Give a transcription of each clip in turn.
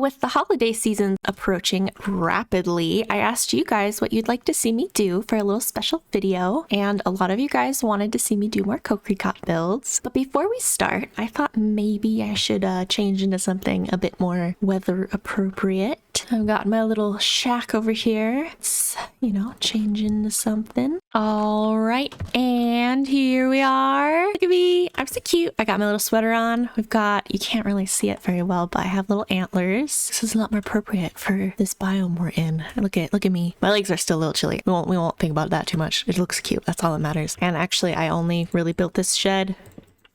with the holiday season approaching rapidly, I asked you guys what you'd like to see me do for a little special video, and a lot of you guys wanted to see me do more Cocricot builds. But before we start, I thought maybe I should change into something a bit more weather appropriate. I've got my little shack over here. It's, you know, change into something. All right, and here we are. Look at me. I'm so cute. I got my little sweater on. We've got, you can't really see it very well, but I have little antlers. This is a lot more appropriate for this biome we're in. Look at me. My legs are still a little chilly. We won't think about that too much. It looks cute. That's all that matters. And actually, I only really built this shed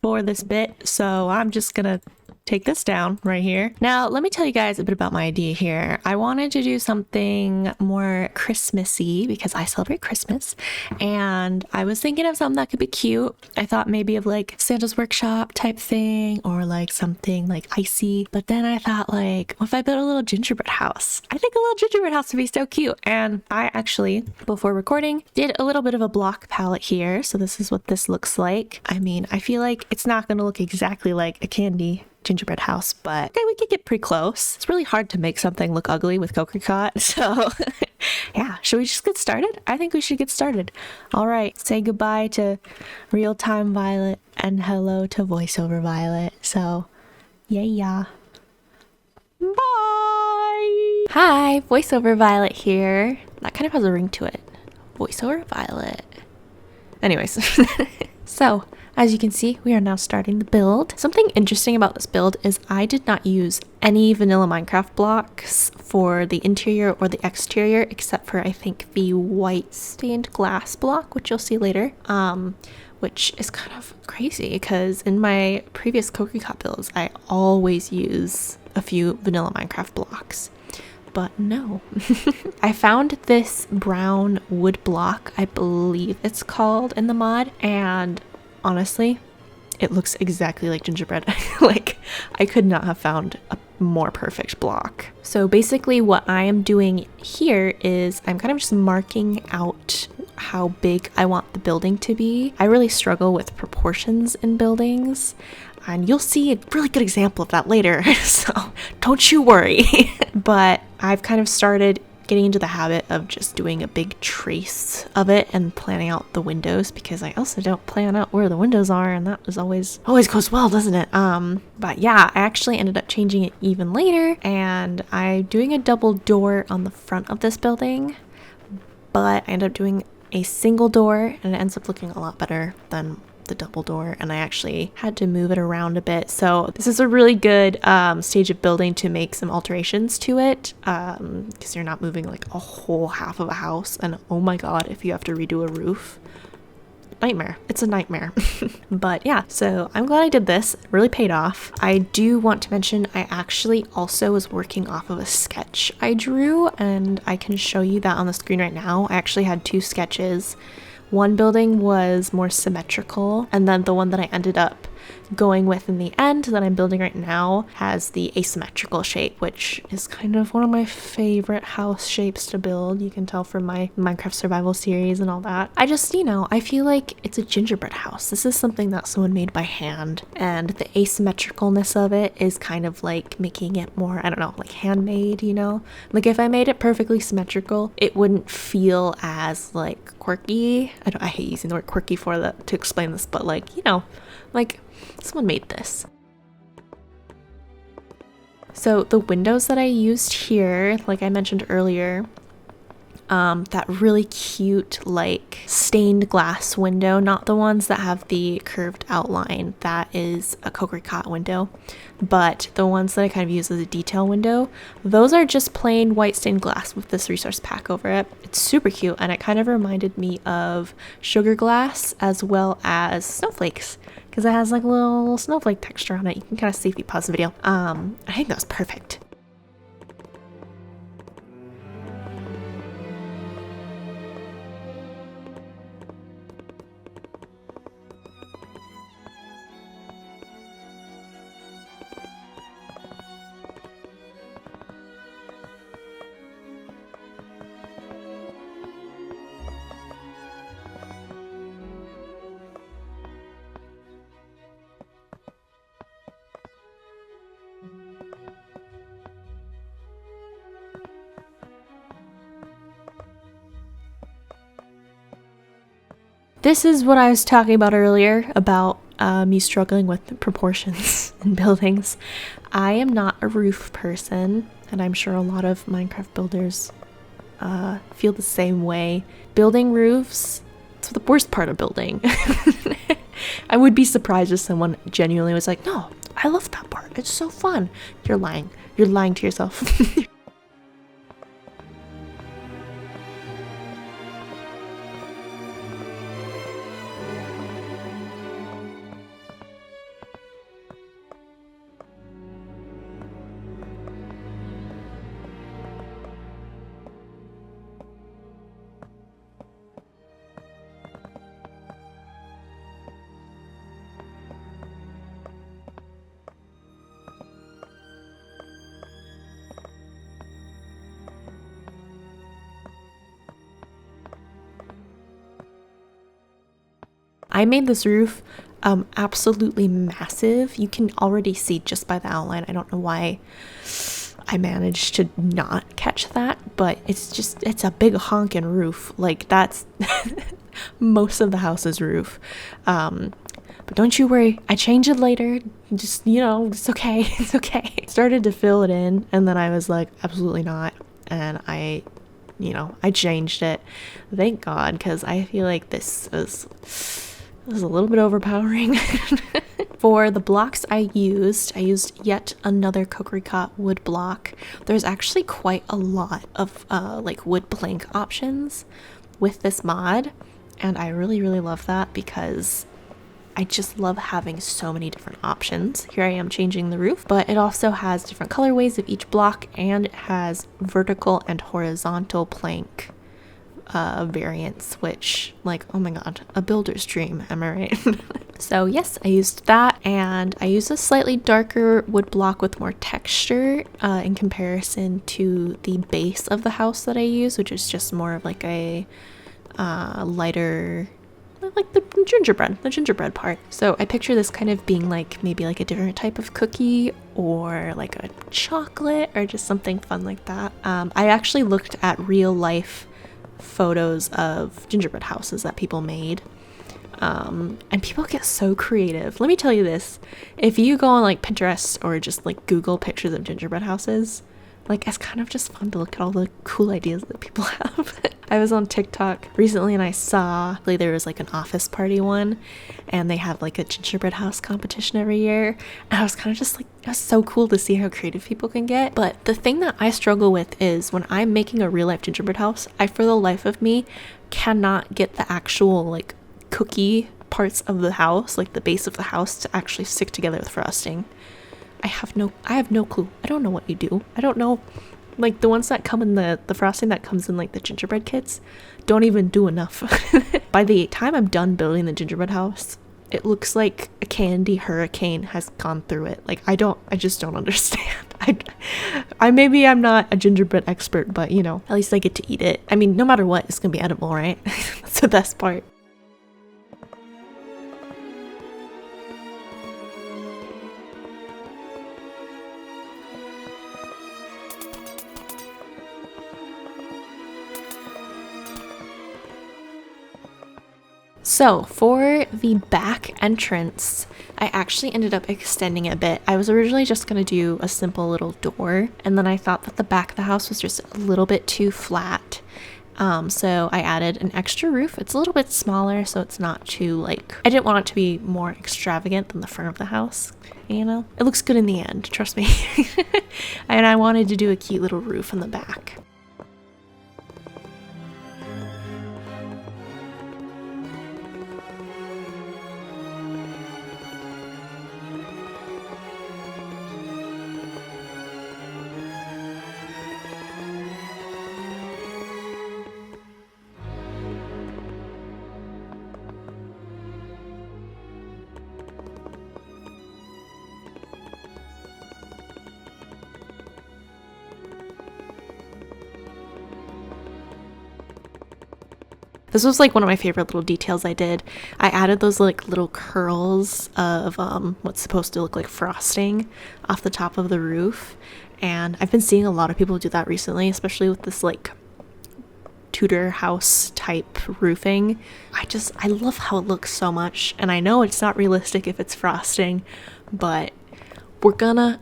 for this bit, so I'm just gonna take this down right here. Now, let me tell you guys a bit about my idea here. I wanted to do something more Christmassy because I celebrate Christmas, and I was thinking of something that could be cute. I thought maybe of like Santa's workshop type thing, or like something like icy. But then I thought, like, what if I built a little gingerbread house? I think a little gingerbread house would be so cute. And I actually, before recording, did a little bit of a block palette here. So this is what this looks like. I mean, I feel like it's not going to look exactly like a candy gingerbread house, but okay, we could get pretty close. It's really hard to make something look ugly with Cocricot, so yeah, should we just get started? I think we should get started. All right, say goodbye to real-time Violet and hello to voiceover Violet. So yeah, bye. Hi, voiceover Violet here. That kind of has a ring to it. Voiceover Violet. Anyways, so as you can see, we are now starting the build. Something interesting about this build is I did not use any vanilla Minecraft blocks for the interior or the exterior, except for I think the white stained glass block, which you'll see later, which is kind of crazy because in my previous Cocricot builds, I always use a few vanilla Minecraft blocks. But no, I found this brown wood block, I believe it's called in the mod, and honestly, it looks exactly like gingerbread. Like, I could not have found a more perfect block. So basically what I am doing here is I'm kind of just marking out how big I want the building to be. I really struggle with proportions in buildings, and you'll see a really good example of that later, so don't you worry. But I've kind of started getting into the habit of just doing a big trace of it and planning out the windows, because I also don't plan out where the windows are, and that is always goes well, doesn't it? But yeah, I actually ended up changing it even later, and I'm doing a double door on the front of this building, but I ended up doing a single door, and it ends up looking a lot better than the double door, and I actually had to move it around a bit. So this is a really good stage of building to make some alterations to it, because you're not moving like a whole half of a house, and oh my god, if you have to redo a roof, nightmare. It's a nightmare. But yeah, so I'm glad I did this. It really paid off. I do want to mention I actually also was working off of a sketch I drew, and I can show you that on the screen right now. I actually had two sketches. One building was more symmetrical, and then the one that I ended up going with in the end that I'm building right now has the asymmetrical shape, which is kind of one of my favorite house shapes to build. You can tell from my Minecraft survival series and all that. I just, you know, I feel like it's a gingerbread house. This is something that someone made by hand, and the asymmetricalness of it is kind of like making it more, I don't know, like handmade, you know? Like if I made it perfectly symmetrical, it wouldn't feel as like quirky. I hate using the word quirky to explain this, but like, you know, like someone made this. So the windows that I used here, like I mentioned earlier, that really cute like stained glass window, not the ones that have the curved outline, that is a Cocricot window, but the ones that I kind of use as a detail window, those are just plain white stained glass with this resource pack over it. It's super cute, and it kind of reminded me of sugar glass as well as snowflakes, because it has like a little snowflake texture on it. You can kind of see if you pause the video. I think that was perfect. This is what I was talking about earlier about me struggling with proportions in buildings. I am not a roof person, and I'm sure a lot of Minecraft builders feel the same way. Building roofs, it's the worst part of building. I would be surprised if someone genuinely was like, no, I love that part. It's so fun. You're lying. You're lying to yourself. I made this roof absolutely massive. You can already see just by the outline. I don't know why I managed to not catch that, but it's a big honking roof. Like, that's most of the house's roof. But don't you worry, I change it later. Just, it's okay. It's okay. Started to fill it in, and then I was like, absolutely not. And I changed it. Thank God, because I feel like this is a little bit overpowering. For the blocks I used yet another Cocricot wood block. There's actually quite a lot of like wood plank options with this mod, and I really, really love that because I just love having so many different options. Here I am changing the roof, but it also has different colorways of each block, and it has vertical and horizontal plank variants, which, like, oh my god, a builder's dream, am I right? So yes, I used that, and I used a slightly darker wood block with more texture in comparison to the base of the house that I use, which is just more of like a lighter, like the gingerbread part. So I picture this kind of being like maybe like a different type of cookie, or like a chocolate, or just something fun like that. I actually looked at real life photos of gingerbread houses that people made, and people get so creative. Let me tell you this, if you go on like Pinterest or just like Google pictures of gingerbread houses, like, it's kind of just fun to look at all the cool ideas that people have. I was on TikTok recently and I saw like there was like an office party one, and they have like a gingerbread house competition every year, and I was kind of just like, that's so cool to see how creative people can get. But the thing that I struggle with is when I'm making a real life gingerbread house, I for the life of me cannot get the actual like cookie parts of the house, like the base of the house, to actually stick together with frosting. I have no clue. I don't know what you do. I don't know. Like, the ones that come in the frosting that comes in like the gingerbread kits don't even do enough. By the time I'm done building the gingerbread house, it looks like a candy hurricane has gone through it. Like, I just don't understand. Maybe I'm not a gingerbread expert, but at least I get to eat it. I mean, no matter what, it's gonna be edible, right? That's the best part. So for the back entrance, I actually ended up extending it a bit. I was originally just going to do a simple little door, and then I thought that the back of the house was just a little bit too flat. So I added an extra roof. It's a little bit smaller, so it's not too, like, I didn't want it to be more extravagant than the front of the house, It looks good in the end, trust me. And I wanted to do a cute little roof in the back. This was like one of my favorite little details I did. I added those like little curls of what's supposed to look like frosting off the top of the roof, and I've been seeing a lot of people do that recently, especially with this like Tudor house type roofing. I love how it looks so much, and I know it's not realistic if it's frosting, but we're gonna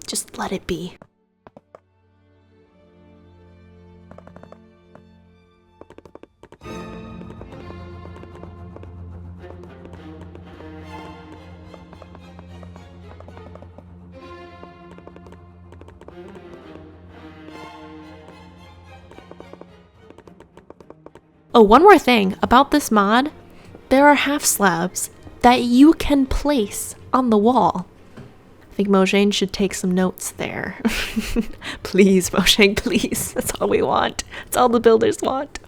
just let it be. Oh, one more thing about this mod, there are half slabs that you can place on the wall. I think Mojang should take some notes there. Please, Mojang, please. That's all we want. That's all the builders want.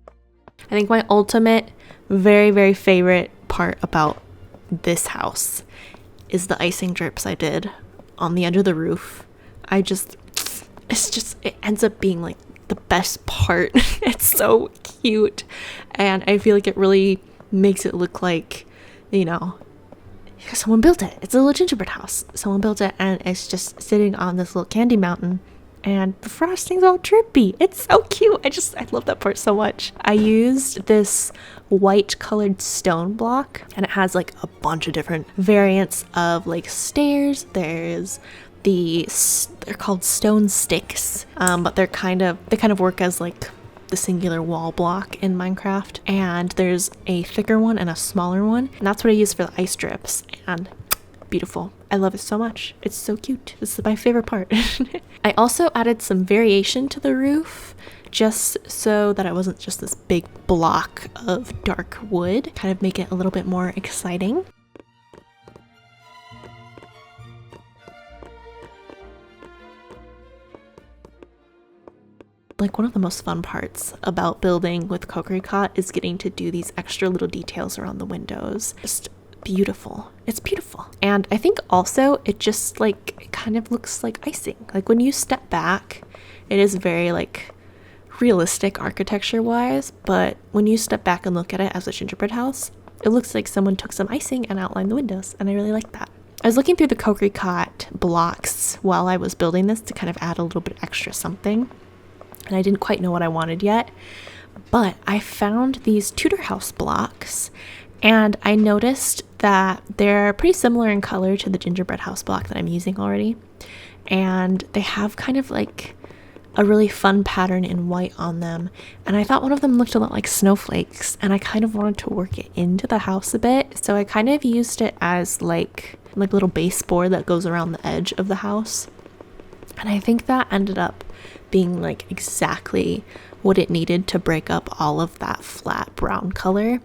I think my ultimate, very, very favorite part about this house is the icing drips I did on the edge of the roof. It ends up being like the best part. It's so cute, and I feel like it really makes it look like, you know, someone built it. It's a little gingerbread house. Someone built it, and it's just sitting on this little candy mountain, and the frosting's all drippy. It's so cute. I love that part so much. I used this white colored stone block, and it has like a bunch of different variants of like stairs. There's they're called stone sticks, but they kind of work as like the singular wall block in Minecraft, and there's a thicker one and a smaller one, and that's what I use for the ice drips, and beautiful. I love it so much. It's so cute. This is my favorite part. I also added some variation to the roof just so that it wasn't just this big block of dark wood, kind of make it a little bit more exciting. Like, one of the most fun parts about building with Cocricot is getting to do these extra little details around the windows. Just beautiful. It's beautiful. And I think also it just like, it kind of looks like icing. Like when you step back, it is very like realistic architecture wise, but when you step back and look at it as a gingerbread house, it looks like someone took some icing and outlined the windows, and I really like that. I was looking through the Cocricot blocks while I was building this to kind of add a little bit extra something, and I didn't quite know what I wanted yet, but I found these Tudor house blocks, and I noticed that they're pretty similar in color to the gingerbread house block that I'm using already, and they have kind of like a really fun pattern in white on them, and I thought one of them looked a lot like snowflakes, and I kind of wanted to work it into the house a bit, so I kind of used it as like a little baseboard that goes around the edge of the house, and I think that ended up being like exactly what it needed to break up all of that flat brown color,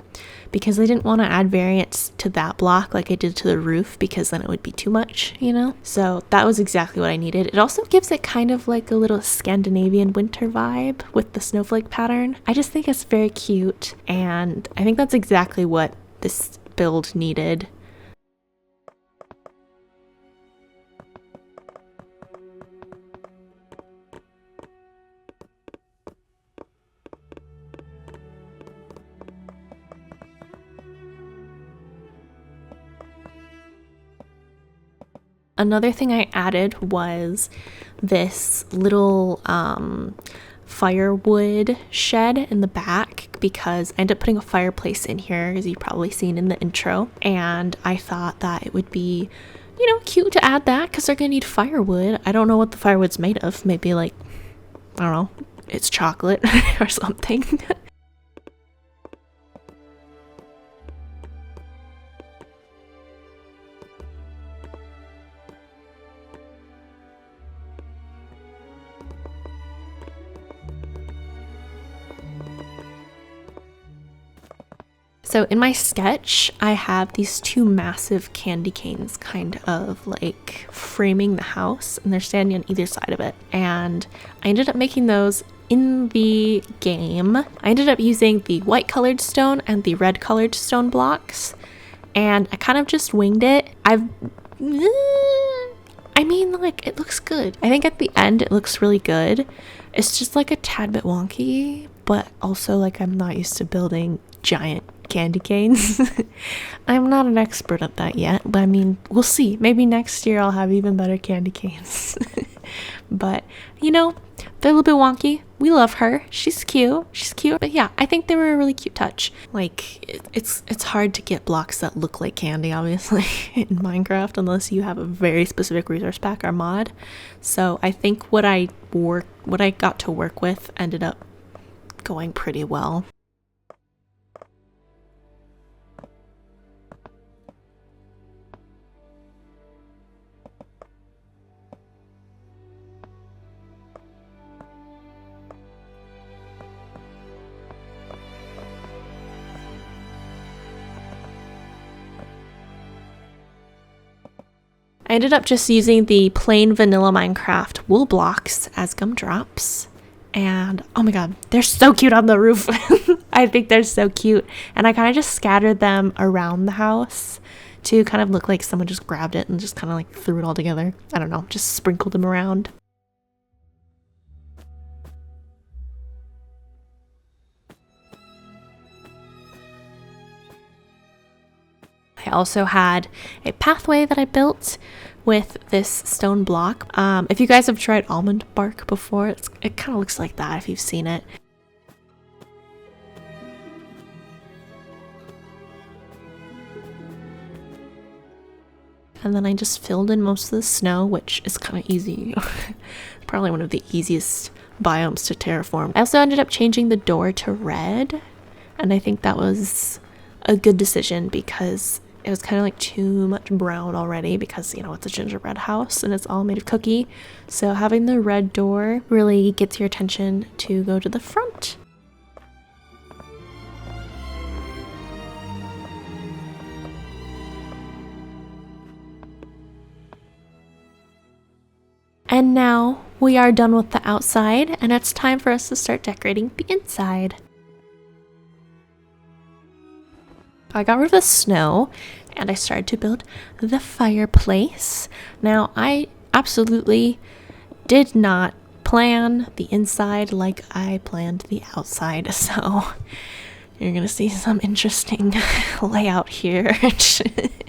because I didn't want to add variants to that block like I did to the roof, because then it would be too much, you know? So that was exactly what I needed. It also gives it kind of like a little Scandinavian winter vibe with the snowflake pattern. I just think it's very cute, and I think that's exactly what this build needed. Another thing I added was this little firewood shed in the back, because I ended up putting a fireplace in here, as you've probably seen in the intro, and I thought that it would be, you know, cute to add that because they're gonna need firewood. I don't know what the firewood's made of. Maybe like, I don't know, it's chocolate or something. So in my sketch, I have these two massive candy canes kind of like framing the house, and they're standing on either side of it. And I ended up making those in the game. I ended up using the white colored stone and the red colored stone blocks, and I kind of just winged it. I mean, like, it looks good. I think at the end it looks really good. It's just like a tad bit wonky, but also like I'm not used to building giant candy canes. I'm not an expert at that yet, but I mean, we'll see. Maybe next year I'll have even better candy canes. But, you know, they're a little bit wonky, we love her. She's cute. She's cute. But yeah, I think they were a really cute touch. Like, it's hard to get blocks that look like candy, obviously, in Minecraft, unless you have a very specific resource pack or mod. So I think what I got to work with ended up going pretty well. I ended up just using the plain vanilla Minecraft wool blocks as gumdrops. And oh my god, they're so cute on the roof. I think they're so cute. And I kind of just scattered them around the house to kind of look like someone just grabbed it and just kind of like threw it all together. I don't know, just sprinkled them around. I also had a pathway that I built with this stone block. If you guys have tried almond bark before, it kind of looks like that if you've seen it. And then I just filled in most of the snow, which is kind of easy. Probably one of the easiest biomes to terraform. I also ended up changing the door to red, and I think that was a good decision because it was kind of like too much brown already because, you know, it's a gingerbread house and it's all made of cookie. So having the red door really gets your attention to go to the front. And now we are done with the outside and it's time for us to start decorating the inside. I got rid of the snow and I started to build the fireplace. Now, I absolutely did not plan the inside like I planned the outside, so you're gonna see some interesting layout here.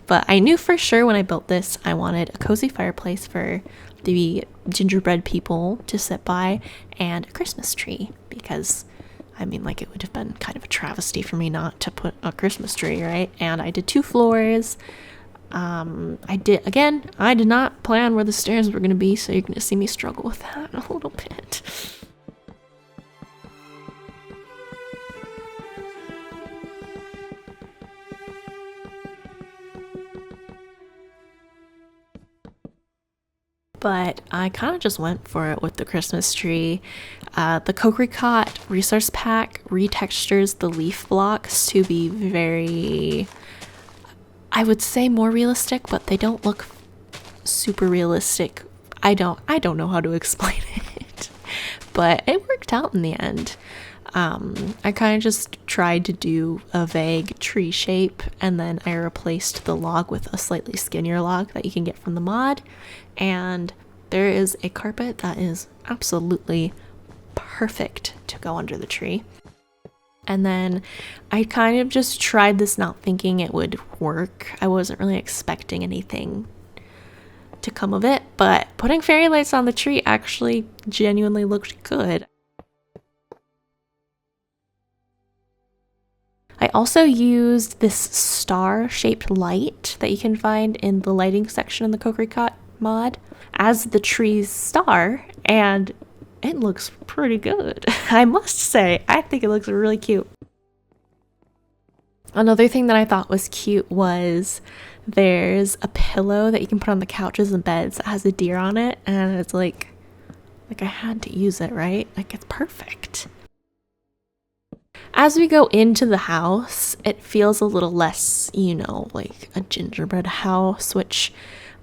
But I knew for sure when I built this, I wanted a cozy fireplace for the gingerbread people to sit by and a Christmas tree because I mean, like, it would have been kind of a travesty for me not to put a Christmas tree, right? And I did 2 floors. I did not plan where the stairs were going to be, so you're going to see me struggle with that a little bit. But I kind of just went for it with the Christmas tree. The Cocricot resource pack retextures the leaf blocks to be very, I would say more realistic, but they don't look super realistic. I don't know how to explain it, but it worked out in the end. I kind of just tried to do a vague tree shape, and then I replaced the log with a slightly skinnier log that you can get from the mod, and there is a carpet that is absolutely perfect to go under the tree. And then I kind of just tried this not thinking it would work. I wasn't really expecting anything to come of it, but putting fairy lights on the tree actually genuinely looked good. I also used this star-shaped light that you can find in the lighting section in the Cocricot mod as the tree's star, and it looks pretty good. I must say, I think it looks really cute. Another thing that I thought was cute was there's a pillow that you can put on the couches and beds that has a deer on it, and it's like I had to use it, right? Like, it's perfect. As we go into the house, it feels a little less, you know, like a gingerbread house, which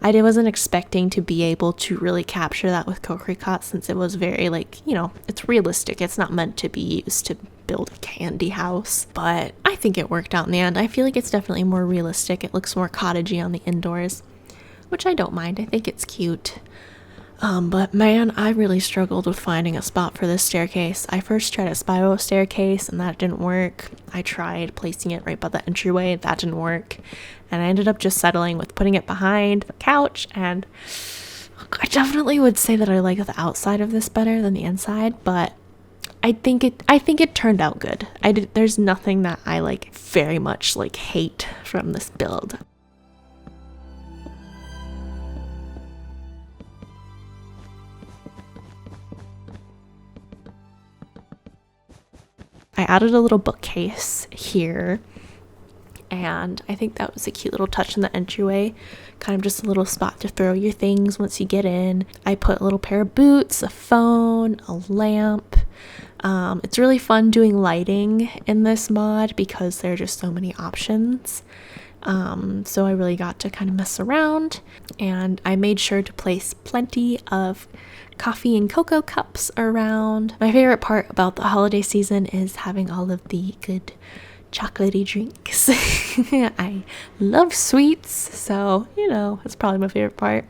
I wasn't expecting to be able to really capture that with Cocricot, since it was very, like, you know, it's realistic. It's not meant to be used to build a candy house, but I think it worked out in the end. I feel like it's definitely more realistic. It looks more cottagey on the indoors, which I don't mind. I think it's cute. But man, I really struggled with finding a spot for this staircase. I first tried a spiral staircase and that didn't work. I tried placing it right by the entryway, that didn't work. And I ended up just settling with putting it behind the couch, and I definitely would say that I like the outside of this better than the inside, but I think it turned out good. There's nothing that I like very much like hate from this build. I added a little bookcase here, and I think that was a cute little touch in the entryway. Kind of just a little spot to throw your things once you get in. I put a little pair of boots, a phone, a lamp. It's really fun doing lighting in this mod because there are just so many options. So I really got to kind of mess around, and I made sure to place plenty of coffee and cocoa cups around. My favorite part about the holiday season is having all of the good chocolatey drinks. I love sweets, so you know, it's probably my favorite part.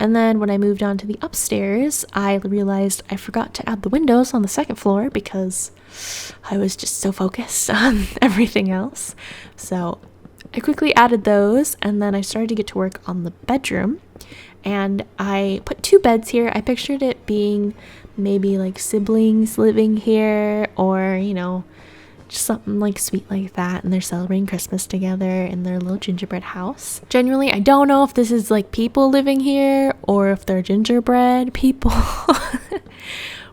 And then when I moved on to the upstairs, I realized I forgot to add the windows on the second floor because I was just so focused on everything else. So I quickly added those, and then I started to get to work on the bedroom. And I put 2 beds here. I pictured it being maybe like siblings living here, or, you know, just something like sweet like that, and they're celebrating Christmas together in their little gingerbread house. Genuinely, I don't know if this is like people living here or if they're gingerbread people.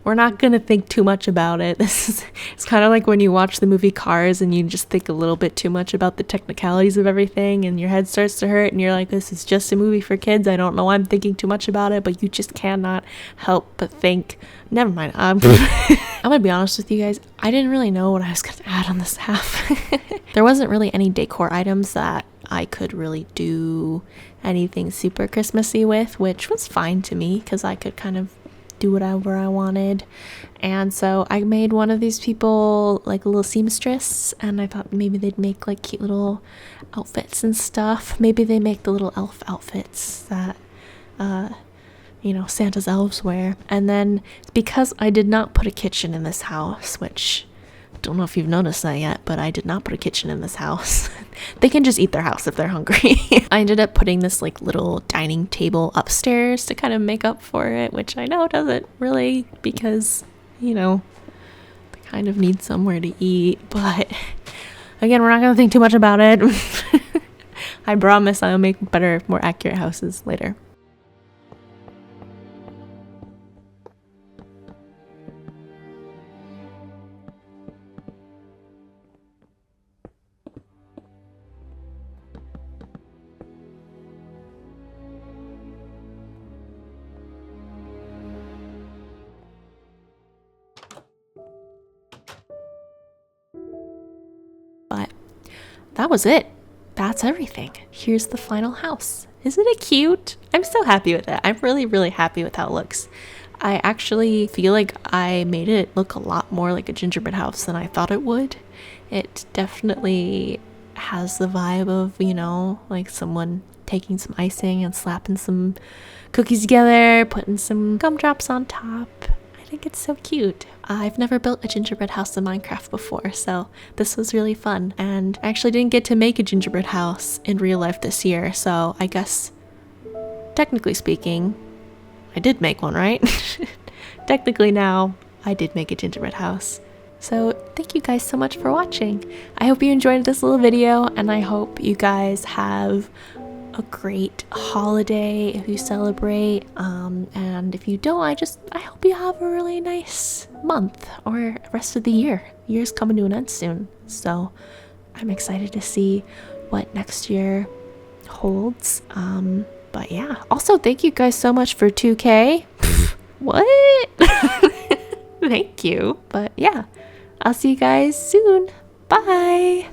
We're not gonna think too much about it. It's kind of like when you watch the movie Cars and you just think a little bit too much about the technicalities of everything and your head starts to hurt and you're like, this is just a movie for kids. I don't know why I'm thinking too much about it, but you just cannot help but think. Never mind. I'm gonna be honest with you guys. I didn't really know what I was gonna add on this half. There wasn't really any decor items that I could really do anything super Christmassy with, which was fine to me because I could kind of do whatever I wanted. And so I made one of these people like a little seamstress, and I thought maybe they'd make like cute little outfits and stuff. Maybe they make the little elf outfits that you know, Santa's elves wear. And then because I did not put a kitchen in this house, which I don't know if you've noticed that yet, but I did not put a kitchen in this house. They can just eat their house if they're hungry. I ended up putting this like little dining table upstairs to kind of make up for it, which I know doesn't really, because, you know, they kind of need somewhere to eat. But again, we're not going to think too much about it. I promise I'll make better, more accurate houses later. But that was it. That's everything. Here's the final house. Isn't it cute? I'm so happy with it. I'm really, really happy with how it looks. I actually feel like I made it look a lot more like a gingerbread house than I thought it would. It definitely has the vibe of, you know, like someone taking some icing and slapping some cookies together, putting some gumdrops on top. I think it's so cute. I've never built a gingerbread house in Minecraft before, so this was really fun. And I actually didn't get to make a gingerbread house in real life this year, so I guess, technically speaking, I did make one, right? Technically now, I did make a gingerbread house. So thank you guys so much for watching. I hope you enjoyed this little video, and I hope you guys have a great holiday if you celebrate, and if you don't, I hope you have a really nice month or rest of the year. The year's coming to an end soon, so I'm excited to see what next year holds. But yeah, also thank you guys so much for 2K. What? Thank you. But yeah, I'll see you guys soon. Bye.